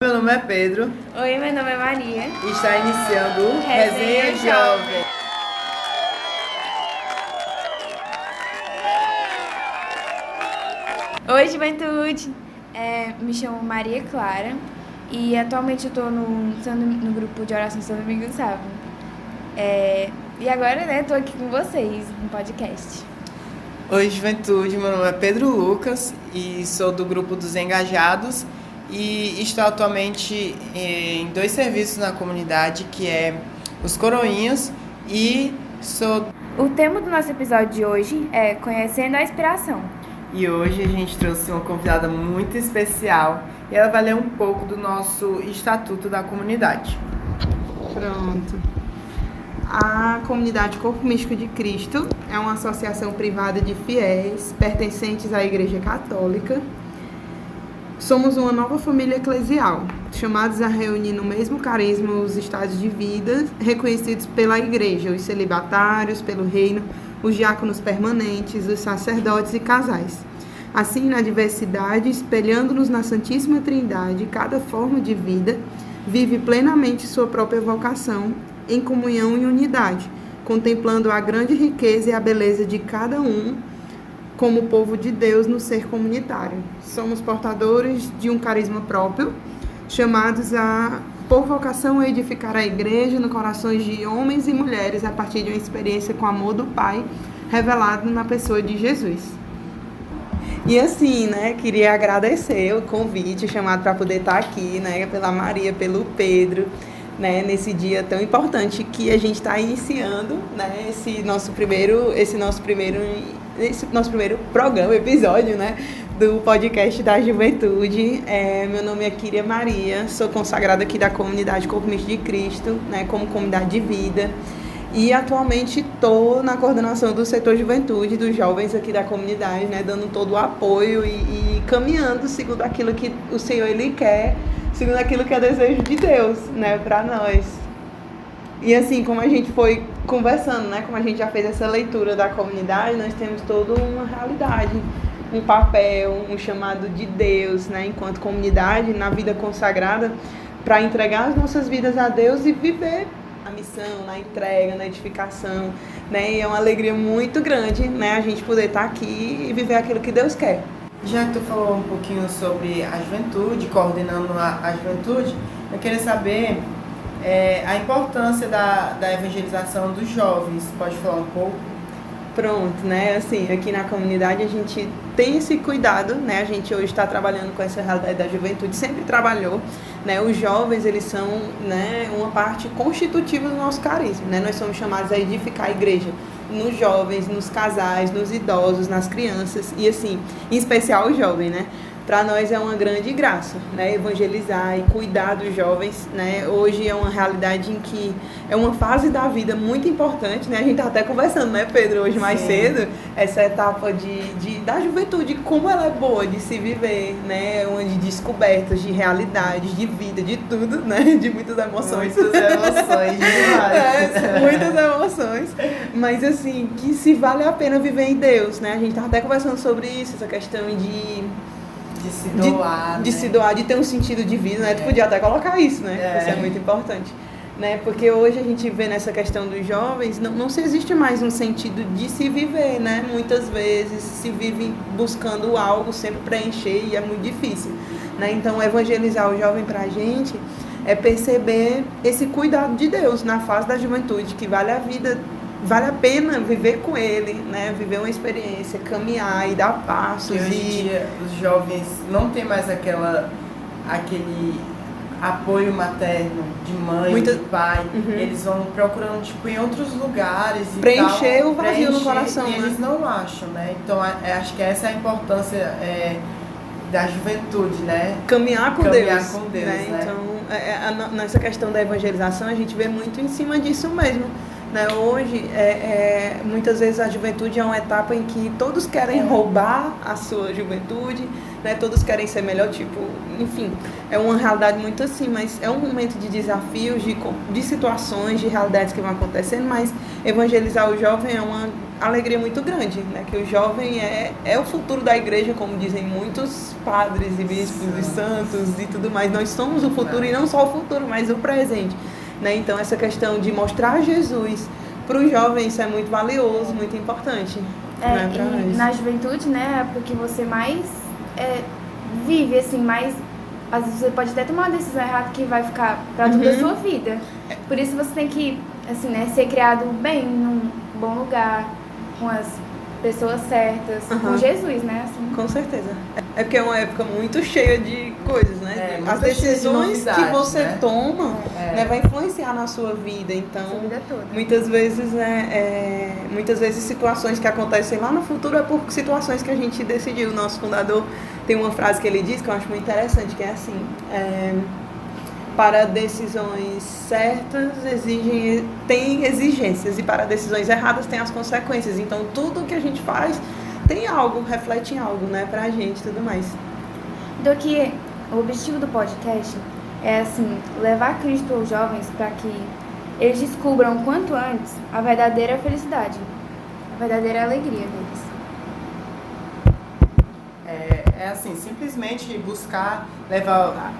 Meu nome é Pedro. Oi, meu nome é Maria. E está iniciando o Resenha Jovem. Oi, juventude! Me chamo Maria Clara e atualmente eu estou no grupo de oração São Domingos Sábado. E agora, estou aqui com vocês no podcast. Oi, juventude. Meu nome é Pedro Lucas e sou do grupo dos Engajados e estou atualmente em 2 serviços na comunidade, que é os Coroinhas e sou... O tema do nosso episódio de hoje é Conhecendo a Inspiração. E hoje a gente trouxe uma convidada muito especial e ela vai ler um pouco do nosso Estatuto da Comunidade. Pronto. A Comunidade Corpo Místico de Cristo é uma associação privada de fiéis pertencentes à Igreja Católica. Somos uma nova família eclesial, chamados a reunir no mesmo carisma os estados de vida reconhecidos pela Igreja, os celibatários, pelo reino, os diáconos permanentes, os sacerdotes e casais. Assim, na diversidade, espelhando-nos na Santíssima Trindade, cada forma de vida vive plenamente sua própria vocação, em comunhão e unidade, contemplando a grande riqueza e a beleza de cada um como povo de Deus no ser comunitário. Somos portadores de um carisma próprio, chamados por vocação a edificar a igreja no corações de homens e mulheres a partir de uma experiência com o amor do Pai revelado na pessoa de Jesus. E assim, queria agradecer o convite, chamado para poder estar aqui, pela Maria, pelo Pedro, nesse dia tão importante que a gente está iniciando, esse nosso primeiro programa, episódio, do podcast da Juventude. Meu nome é Kíria Maria, sou consagrada aqui da comunidade Corpo Místico de Cristo, como comunidade de vida. E atualmente estou na coordenação do setor Juventude, dos jovens aqui da comunidade, dando todo o apoio e caminhando segundo aquilo que o Senhor Ele quer, segundo aquilo que é desejo de Deus, para nós. E assim, como a gente foi conversando, como a gente já fez essa leitura da comunidade, nós temos toda uma realidade, um papel, um chamado de Deus, enquanto comunidade, na vida consagrada, para entregar as nossas vidas a Deus e viver a missão, na entrega, na edificação, E é uma alegria muito grande, a gente poder estar aqui e viver aquilo que Deus quer. Já que tu falou um pouquinho sobre a juventude, coordenando a juventude, eu queria saber a importância da evangelização dos jovens. Pode falar um pouco? Pronto, assim, aqui na comunidade a gente tem esse cuidado, a gente hoje está trabalhando com essa realidade da juventude, sempre trabalhou, os jovens, eles são, uma parte constitutiva do nosso carisma, nós somos chamados a edificar a igreja, nos jovens, nos casais, nos idosos, nas crianças, e assim, em especial o jovem, Para nós é uma grande graça, evangelizar e cuidar dos jovens, Hoje é uma realidade em que é uma fase da vida muito importante, A gente está até conversando, Pedro, hoje mais cedo, essa etapa da juventude, como ela é boa de se viver, Uma de descobertas, de realidades, de vida, de tudo, De muitas emoções. Muitas emoções, demais. Muitas emoções, mas assim, que se vale a pena viver em Deus, A gente está até conversando sobre isso, essa questão de se doar, de se doar, de ter um sentido de vida, Tu podia até colocar isso, Isso é muito importante, Porque hoje a gente vê nessa questão dos jovens, não se existe mais um sentido de se viver, Muitas vezes se vive buscando algo, sempre preencher, e é muito difícil, Então evangelizar o jovem pra gente é perceber esse cuidado de Deus na fase da juventude, que vale a pena viver com ele, Viver uma experiência, caminhar e dar passos. E hoje em dia os jovens não tem mais aquele apoio materno de mãe, de pai. Eles vão procurando em outros lugares e preencher o vazio no coração, e eles não acham, Então acho que essa é a importância da juventude, Caminhar com Deus, Então, nessa questão da evangelização a gente vê muito em cima disso mesmo. Hoje, muitas vezes a juventude é uma etapa em que todos querem roubar a sua juventude, todos querem ser melhor, enfim, é uma realidade muito assim, mas é um momento de desafios, de situações, de realidades que vão acontecendo, mas evangelizar o jovem é uma alegria muito grande, né? Que o jovem é o futuro da igreja, como dizem muitos padres e bispos e santos e tudo mais. Nós somos o futuro e não só o futuro, mas o presente, né? Então essa questão de mostrar Jesus para os jovens, isso é muito valioso, muito importante. Né, pra nós. Na juventude, né, é porque você mais vive, assim, mais... Às vezes você pode até tomar uma decisão errada que vai ficar para toda a sua vida. Por isso você tem que, assim, né, ser criado bem, num bom lugar, com as pessoas certas, com Jesus, né? Assim. Com certeza. É porque é uma época muito cheia de coisas, né? As decisões que você toma né, vai influenciar na sua vida. Então, sua vida toda. Muitas vezes situações que acontecem lá no futuro é por situações que a gente decidiu. O nosso fundador tem uma frase que ele diz que eu acho muito interessante, que é assim... para decisões certas tem exigências e para decisões erradas tem as consequências. Então tudo que a gente faz tem algo, reflete em algo, né, pra gente e tudo mais. Então que o objetivo do podcast é assim, levar Cristo aos jovens para que eles descubram o quanto antes a verdadeira felicidade, a verdadeira alegria deles. É assim, simplesmente buscar levar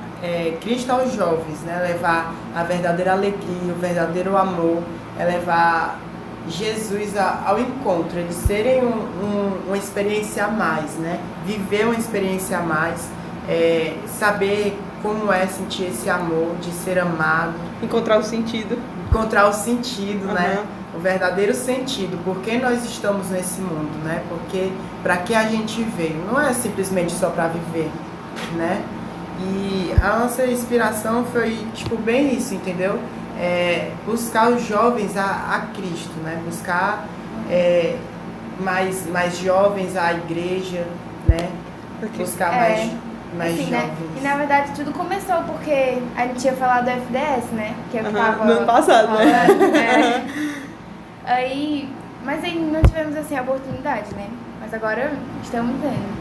Cristo aos jovens, né? Levar a verdadeira alegria, o verdadeiro amor, levar Jesus ao encontro, eles serem uma experiência a mais, né? Viver uma experiência a mais, saber como é sentir esse amor, de ser amado. Encontrar o sentido. Né? O verdadeiro sentido, por que nós estamos nesse mundo, né? Porque para que a gente veio, não é simplesmente só para viver, né? E a nossa inspiração foi tipo bem isso, entendeu? Buscar os jovens a Cristo, né? Buscar mais jovens à igreja, né? Buscar mais assim, jovens. Né? E na verdade tudo começou porque a gente tinha falado do FDS, né? Que é o que tava no ano passado, falando, né? Mas aí não tivemos assim a oportunidade, né? Mas agora estamos tendo.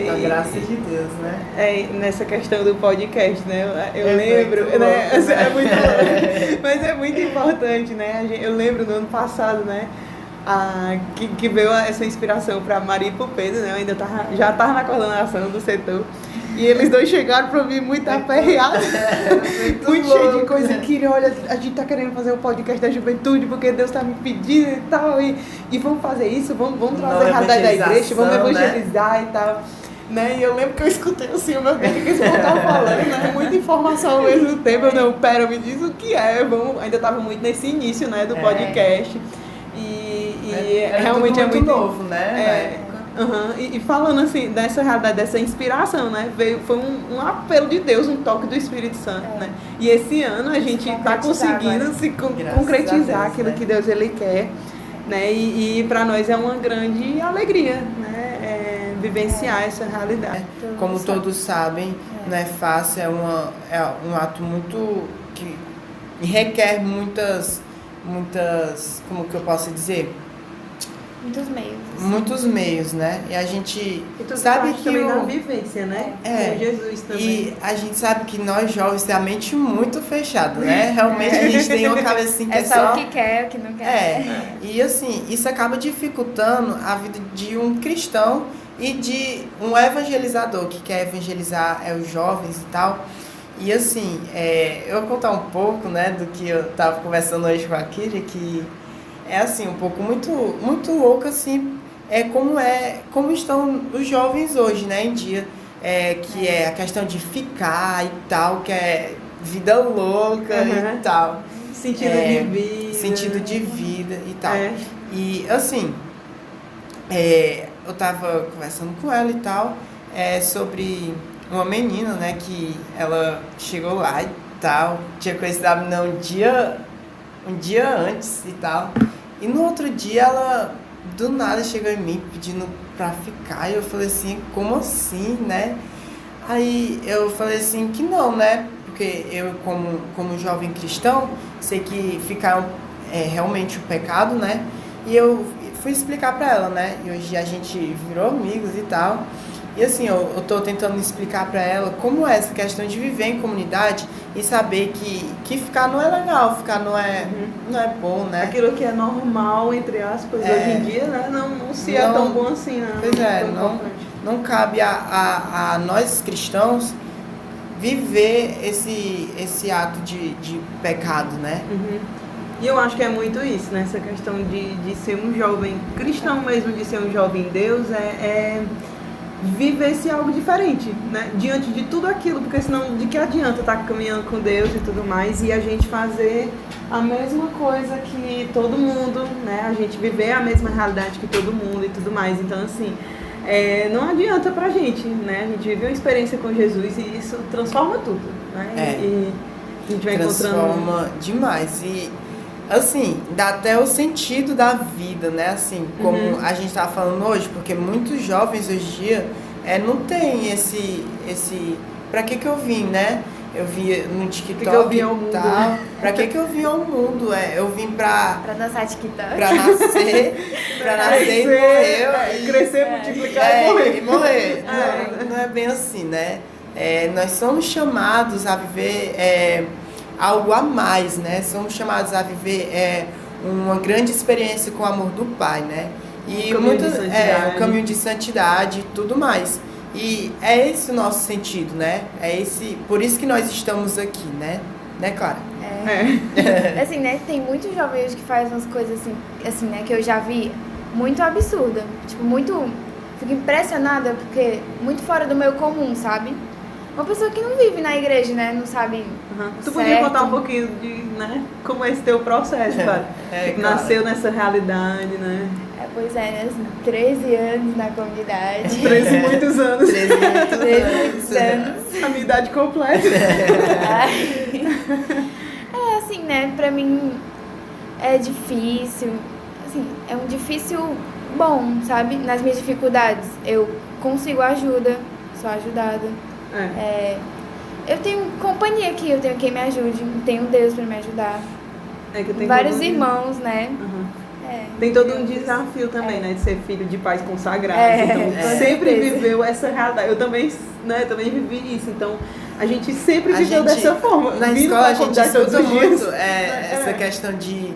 Com a graça de Deus, né? Nessa questão do podcast, né? Eu lembro, muito né? louco, né? É muito louco, mas é muito importante, né? Eu lembro no ano passado, né? Que veio essa inspiração para Maria e para o Pedro, né? Eu ainda já estava na coordenação do setor. E eles dois chegaram para mim muito aperreados, muito cheio de coisa. Queria, olha, a gente tá querendo fazer um podcast da juventude porque Deus tá me pedindo e tal. E vamos fazer isso, vamos trazer a realidade da igreja, vamos evangelizar, né? E tal. Né? E eu lembro que eu escutei assim, o meu Deus, o que esse povo tá falando, né? Muita informação ao mesmo tempo. Eu não, pera, me diz o que é. Ainda tava muito nesse início, né, do podcast. E realmente é muito novo, né? E falando assim, dessa realidade, dessa inspiração, né? Foi um apelo de Deus, um toque do Espírito Santo, né? E esse ano a gente está conseguindo se concretizar aquilo, né? Que Deus ele quer, né? E para nós é uma grande alegria, né? Vivenciar essa realidade. Como todos sabem, não é fácil, é um ato muito que requer muitas, como que eu posso dizer? Muitos meios, né? E a gente sabe que também na vivência, né? Com Jesus também. E a gente sabe que nós jovens temos a mente muito fechada, né? Realmente a gente tem uma cabeça assim que é só o que quer, o que não quer. E assim, isso acaba dificultando a vida de um cristão e de um evangelizador que quer evangelizar os jovens e tal. E assim, eu vou contar um pouco, né, do que eu estava conversando hoje com a Kiri, que é assim, um pouco muito louco, assim, como estão os jovens hoje, né, em dia, que é a questão de ficar e tal, que é vida louca e tal. Sentido de vida e tal. E assim, eu tava conversando com ela e tal, sobre uma menina, né, que ela chegou lá e tal, tinha conhecido a menina um dia antes e tal. E no outro dia ela, do nada, chegou em mim pedindo pra ficar. E eu falei assim, como assim, né? Aí eu falei assim que não, né? Porque eu, como jovem cristão, sei que ficar é realmente um pecado, né? E eu fui explicar pra ela, né? E hoje a gente virou amigos e tal. E assim, eu tô tentando explicar para ela como é essa questão de viver em comunidade e saber que ficar não é legal, ficar não é bom, né? Aquilo que é normal, entre aspas, hoje em dia, né? Não se é tão bom assim, né? Pois é, não cabe a nós cristãos viver esse ato de pecado, né? E eu acho que é muito isso, né? Essa questão de ser um jovem cristão mesmo, de ser um jovem em Deus, é viver esse algo diferente, né? Diante de tudo aquilo, porque senão de que adianta estar caminhando com Deus e tudo mais e a gente fazer a mesma coisa que todo mundo, né? A gente viver a mesma realidade que todo mundo e tudo mais. Então, assim, não adianta pra gente, né? A gente vive uma experiência com Jesus e isso transforma tudo, né? E a gente vai transforma demais. E assim, dá até o sentido da vida, né? Assim, como a gente estava falando hoje, porque muitos jovens hoje em dia não tem esse pra que eu vim, né? Eu vim no TikTok e tal. Pra que eu vim ao mundo? Eu vim pra dançar TikTok. Pra nascer e morrer. Crescer, multiplicar e morrer. Não é bem assim, né? Nós somos chamados a viver algo a mais, né? Somos chamados a viver uma grande experiência com o amor do Pai, né? E o caminho de santidade e tudo mais. E é esse o nosso sentido, né? Por isso que nós estamos aqui, né? Né, Clara? Assim, né? Tem muitos jovens que fazem umas coisas assim, né? Que eu já vi muito absurda. Tipo, fico impressionada porque muito fora do meu comum, sabe? Uma pessoa que não vive na igreja, né? Não sabe. Tu podia contar um pouquinho de, né? Como é esse teu processo, cara? Nasceu nessa realidade, né? Pois é, né? 13 anos na comunidade. 13 muitos anos. 13 muitos anos. A minha idade completa. Assim, né? Pra mim é difícil. Assim, é um difícil bom, sabe? Nas minhas dificuldades. Eu consigo ajuda, sou ajudada. Eu tenho companhia aqui, eu tenho quem me ajude, tenho Deus pra me ajudar. Vários irmãos, né? Tem todo um desafio também, né? De ser filho de pais consagrados. Então, sempre viveu essa realidade. Eu também, né? Também vivi isso. Então, a gente sempre viveu dessa forma. Na escola, a gente estuda muito essa questão de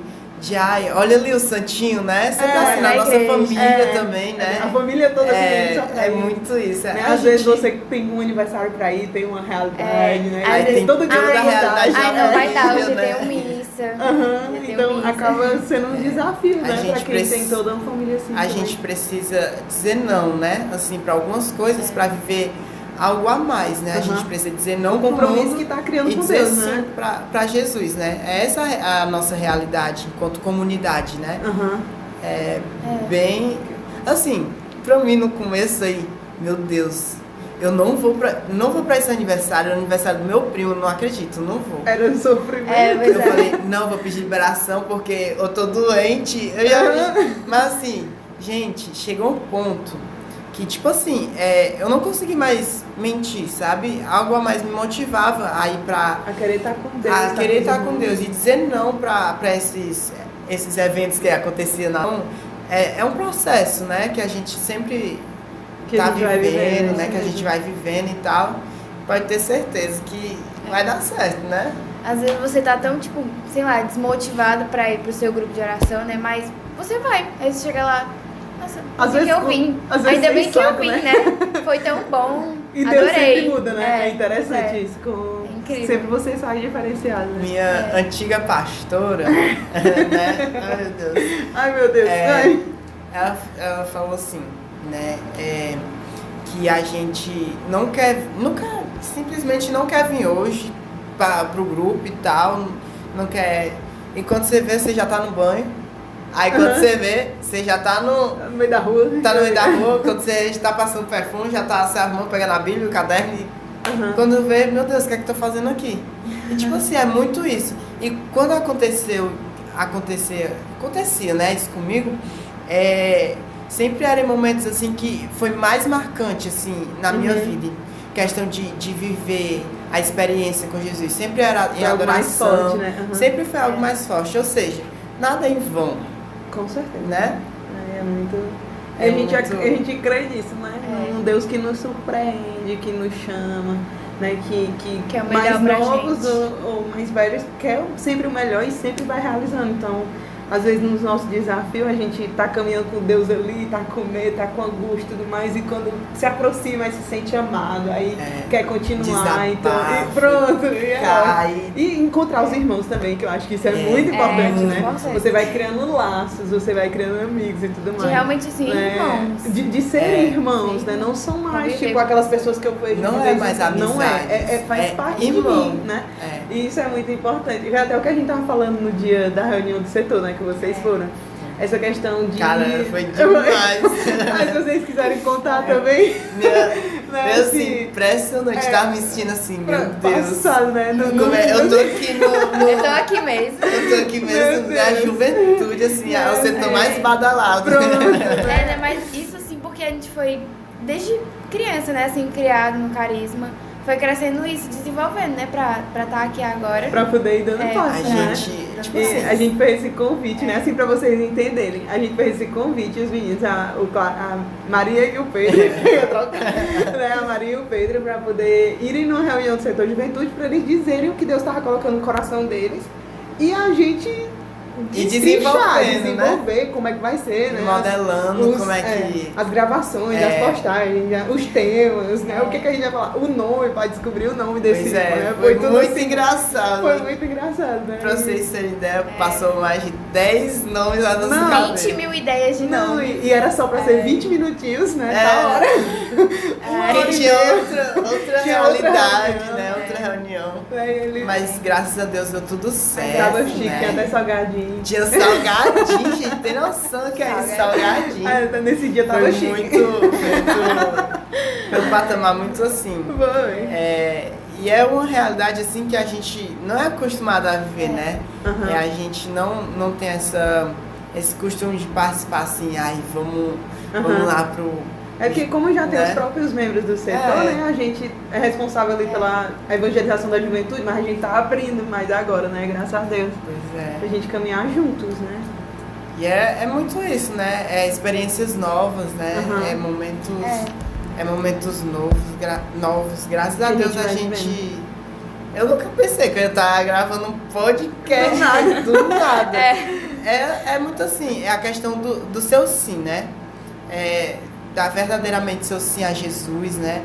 olha ali o santinho, né? Sempre assim, na nossa família também, né? A família toda é muito isso. Às vezes você tem um aniversário pra ir, tem uma realidade, né? Aí tem todo dia da realidade. Não vai dar, hoje tem missa. Então acaba sendo um desafio, né? Pra quem tem toda uma família assim. A gente precisa dizer não, né? Assim, pra algumas coisas, pra viver algo a mais, né? A gente precisa dizer não pro compromisso que tá criando e com dizer Deus, sim né? pra Jesus, né? Essa é a nossa realidade enquanto comunidade, né? Bem... Assim, pra mim no começo aí, meu Deus, eu não vou pra esse aniversário, é o aniversário do meu primo, eu não acredito, não vou. Era um sofrimento. Eu falei, não, vou pedir liberação porque eu tô doente. Mas assim, gente, chegou um ponto que, tipo assim, eu não consegui mais mentir, sabe? Algo a mais me motivava a ir pra... A querer estar com Deus. A querer estar com Deus e dizer não pra esses eventos que aconteciam. Não. É um processo, né? Que a gente sempre tá vivendo, né? Que a gente vai vivendo e tal. Pode ter certeza que vai dar certo, né? Às vezes você tá tão, tipo, sei lá, desmotivado pra ir pro seu grupo de oração, né? Mas você vai. Aí você chega lá... Nossa, às vezes eu vim. Ainda bem que eu vim, né? Foi tão bom. E Deus adorei. sempre muda, né? É interessante isso. Incrível. Sempre você sai diferenciado, né? Minha antiga pastora, né? Ai, meu Deus. Ai, meu Deus. Ela falou assim, né? Que a gente simplesmente não quer vir hoje pro grupo e tal. Não quer. Enquanto você vê, você já tá no banho. Aí quando você vê, você já tá no meio da rua. Tá no meio da rua, quando você está passando perfume, já tá se arrumando, pegando a Bíblia, o caderno e quando vê, meu Deus, o que é que eu tô fazendo aqui? E tipo assim, é muito isso. E quando acontecia, né, isso comigo, sempre eram momentos assim que foi mais marcante assim na minha vida. Questão de viver a experiência com Jesus. Sempre era em adoração. Mais forte, né? Sempre foi algo mais forte. Ou seja, nada em vão. Com certeza. Né? É muito... A gente crê nisso, né? Um Deus que nos surpreende, que nos chama, né? Que é o mais melhor pra novos gente. ou mais velhos quer sempre o melhor e sempre vai realizando. Então, às vezes nos nossos desafios a gente tá caminhando com Deus ali, tá com medo, tá com angústia e tudo mais, e quando se aproxima, aí se sente amado, aí quer continuar, então, e pronto, e encontrar os irmãos também, que eu acho que isso é muito importante, né? Você vai criando laços, você vai criando amigos e tudo mais. De realmente ser irmãos. De serem irmãos, né? Não são mais tipo aquelas pessoas que eu vejo. Não é mais amizade. Não faz parte irmão. de mim, né? E isso é muito importante. Já até o que a gente tava falando no dia da reunião do setor, né? Que vocês foram. Essa questão de... Cara, foi demais. Mas se vocês quiserem contar também. Meu, assim, impressionante. Tava me sentindo assim, meu Deus. Passado, né? Eu tô aqui no... Eu tô aqui mesmo. Eu tô aqui mesmo na juventude, assim, o setor mais badalado. Né? Mas isso, assim, porque a gente foi desde criança, né? Assim, criado no carisma. Foi crescendo isso, desenvolvendo, né? Pra estar aqui agora. Pra poder ir dando passo, né? Tipo assim, a gente fez esse convite, né? Assim, pra vocês entenderem. A gente fez esse convite, os meninos, a Maria e o Pedro, né? A Maria e o Pedro, pra poder irem numa reunião do setor de juventude, pra eles dizerem o que Deus estava colocando no coração deles. E a gente desenvolver, né? Como é que vai ser, né? Modelando como é que... as gravações, as postagens, os temas, né? O que a gente vai falar? O nome, para descobrir o nome desse... né? Foi muito assim, engraçado. Foi muito engraçado, né? Pra vocês terem ideia, passou mais de 10 nomes lá no nosso cabelo. 20 mil ideias de nome. E era só pra ser 20 minutinhos, né? Da hora. Porque tinha outra realidade, né? Outra reunião. Mas graças a Deus deu tudo certo. Tava chique, né? Até salgadinho. Tinha salgadinho, gente, tem noção que é isso, salgadinho. Nesse dia tava chique. Foi um patamar muito assim. Foi. E é uma realidade assim que a gente não é acostumado a viver, né? A gente não tem esse costume de participar assim, vamos lá pro... É que como já tem os próprios membros do setor, né? A gente é responsável ali pela evangelização da juventude, mas a gente tá abrindo mais agora, né? Graças a Deus. Pois é. Pra gente caminhar juntos, né? E é muito isso, né? É experiências novas, né? É momentos novos. Graças a Deus a gente... Eu nunca pensei que eu ia estar gravando um podcast do nada. É muito assim, é a questão do seu sim, né? Dar verdadeiramente seu sim a Jesus, né?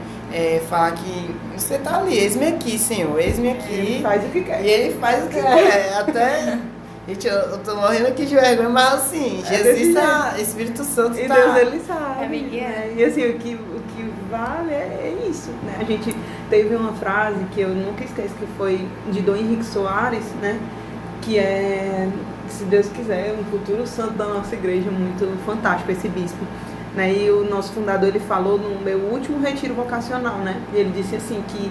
Falar que você tá ali, eis-me aqui, Senhor, eis-me aqui. Ele faz o que quer. E ele faz o que quer. Até... Gente, eu tô morrendo aqui de vergonha, mas assim, Jesus tá, Espírito Santo tá... E Deus, ele sabe. Né? E assim, o que vale é isso, né? A gente teve uma frase que eu nunca esqueço, que foi de Dom Henrique Soares, né? Que é, se Deus quiser, um futuro santo da nossa igreja, muito fantástico, esse bispo. Né? E o nosso fundador, ele falou no meu último retiro vocacional, né? E ele disse assim que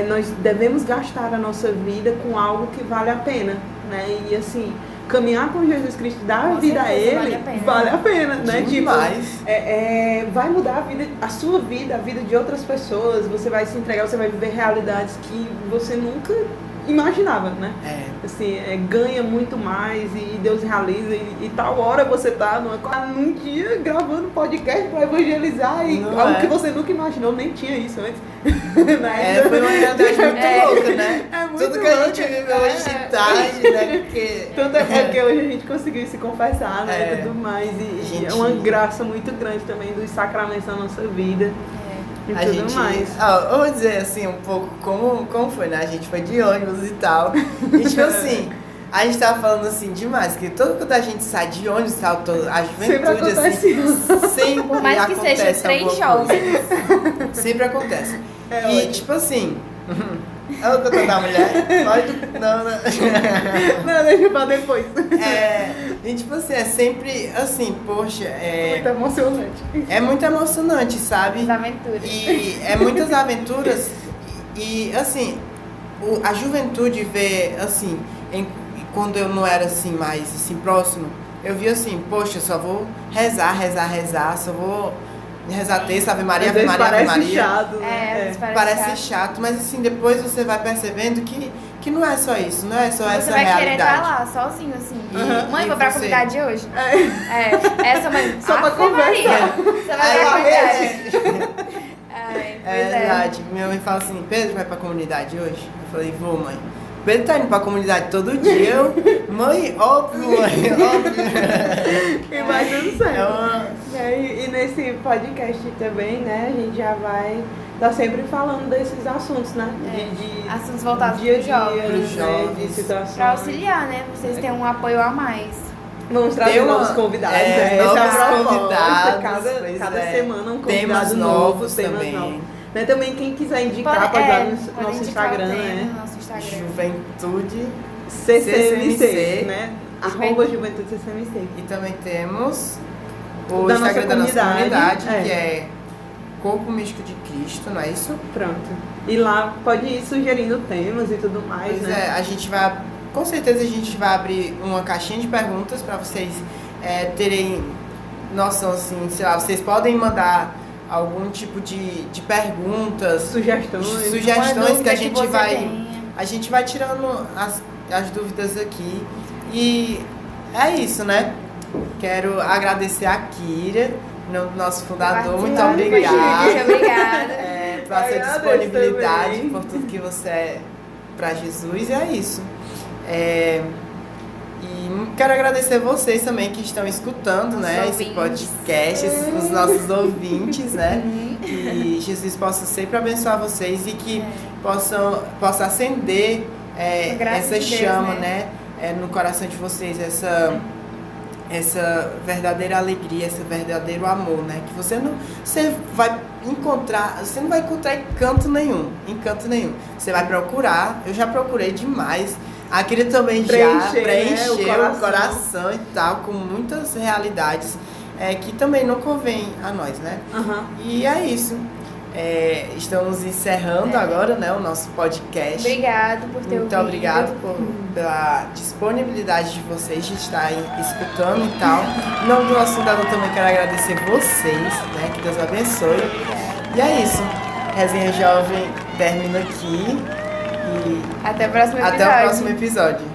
nós devemos gastar a nossa vida com algo que vale a pena, né? E assim, caminhar com Jesus Cristo, dar a vida a Ele, vale a pena, né? Demais. Vai mudar a sua vida, a vida de outras pessoas, você vai se entregar, você vai viver realidades que você nunca imaginava, né? Assim, ganha muito mais e Deus realiza e tal hora você tá num dia gravando podcast para evangelizar e algo que você nunca imaginou, nem tinha isso antes. Né? Foi uma realidade muito louca, né? Muito tudo que a gente viveu hoje de tarde, né? Porque... Tanto é porque hoje a gente conseguiu se confessar, né? Tudo mais. E é uma graça muito grande também dos sacramentos da nossa vida. E a gente, eu vou dizer assim um pouco como foi, né? A gente foi de ônibus e tal. E tipo assim, a gente tava falando assim demais, que todo quando a gente sai de ônibus e tal, a juventude assim, sempre por mais que acontece seja 3 jovens. Sempre acontece. E tipo assim, eu contando da mulher, pode. Não, deixa pra depois. E tipo assim, é sempre assim, poxa, muito emocionante. É muito emocionante, sabe? Muitas aventuras. E muitas aventuras. E assim, a juventude vê assim, quando eu não era assim mais assim próximo, eu via assim, poxa, eu só vou rezar, só vou rezar texto, Ave Maria, Ave Maria. Chato, né? Parece chato, mas assim, depois você vai percebendo que que não é só isso, não é só Você essa vai querer realidade. estar lá, sozinho, assim. Uhum. Mãe, E vou pra você? comunidade hoje? Essa mãe. Só pra Ave conversar. Maria, você vai pra comunidade. Ai, pois É verdade. Minha mãe fala assim, Pedro vai pra comunidade hoje? Eu falei, vou, mãe. Pedro tá indo pra comunidade todo dia. Eu, mãe, óbvio, mãe, óbvio. E vai dando certo. É uma- E nesse podcast também, né, a gente já vai estar sempre falando desses assuntos, né? Assuntos voltados dia a pros dia, jovens. Pros né, jovens. de situações. Pra auxiliar, né? Vocês têm um apoio a mais. Vamos trazer Tem uma- novos convidados. é, Essa é a novos proposta. convidados, Cada pois é. semana um Temas convidado novos novo, temas também. novos. Né, também quem quiser indicar, pode dar no pode nosso indicar o Instagram, tema né? no nosso Instagram. Juventude. CCMC, né? Arroba Juventude CCMC. E também temos o Da Instagram nossa da nossa comunidade, comunidade, que é Corpo Místico de Cristo, não é isso? Pronto. E lá pode ir sugerindo temas e tudo mais, Pois né? é, a gente vai, com certeza a gente vai abrir uma caixinha de perguntas para vocês terem noção, assim, sei lá, vocês podem mandar algum tipo de perguntas, Sugestões. sugestões que a gente você vai, tenha. a gente vai tirando as dúvidas aqui. E é isso, né? Quero agradecer a Kira, nosso fundador, muito Participando, obrigado. Muito obrigada. Pela sua Agradeço disponibilidade, também. por tudo que você é para Jesus, e é isso. E quero agradecer vocês também que estão escutando, né, esse ouvintes. podcast, os nossos ouvintes, né? Que Jesus possa sempre abençoar vocês e que possa acender A graça essa de Deus, chama, né? no coração de vocês, essa verdadeira alegria, esse verdadeiro amor, né? Que você não vai encontrar em canto nenhum, Você vai procurar, eu já procurei demais. A Kira também já preencheu o coração e tal, com muitas realidades que também não convém a nós, né? Aham. E é isso. Estamos encerrando agora, né, o nosso podcast. Obrigado por ter Muito ouvido. obrigado pela disponibilidade de vocês de estarem escutando e tal. Em nome do nosso fundador também quero agradecer vocês, né? Que Deus abençoe. E é isso. Resenha Jovem termina aqui. E Até o próximo episódio. até o próximo episódio.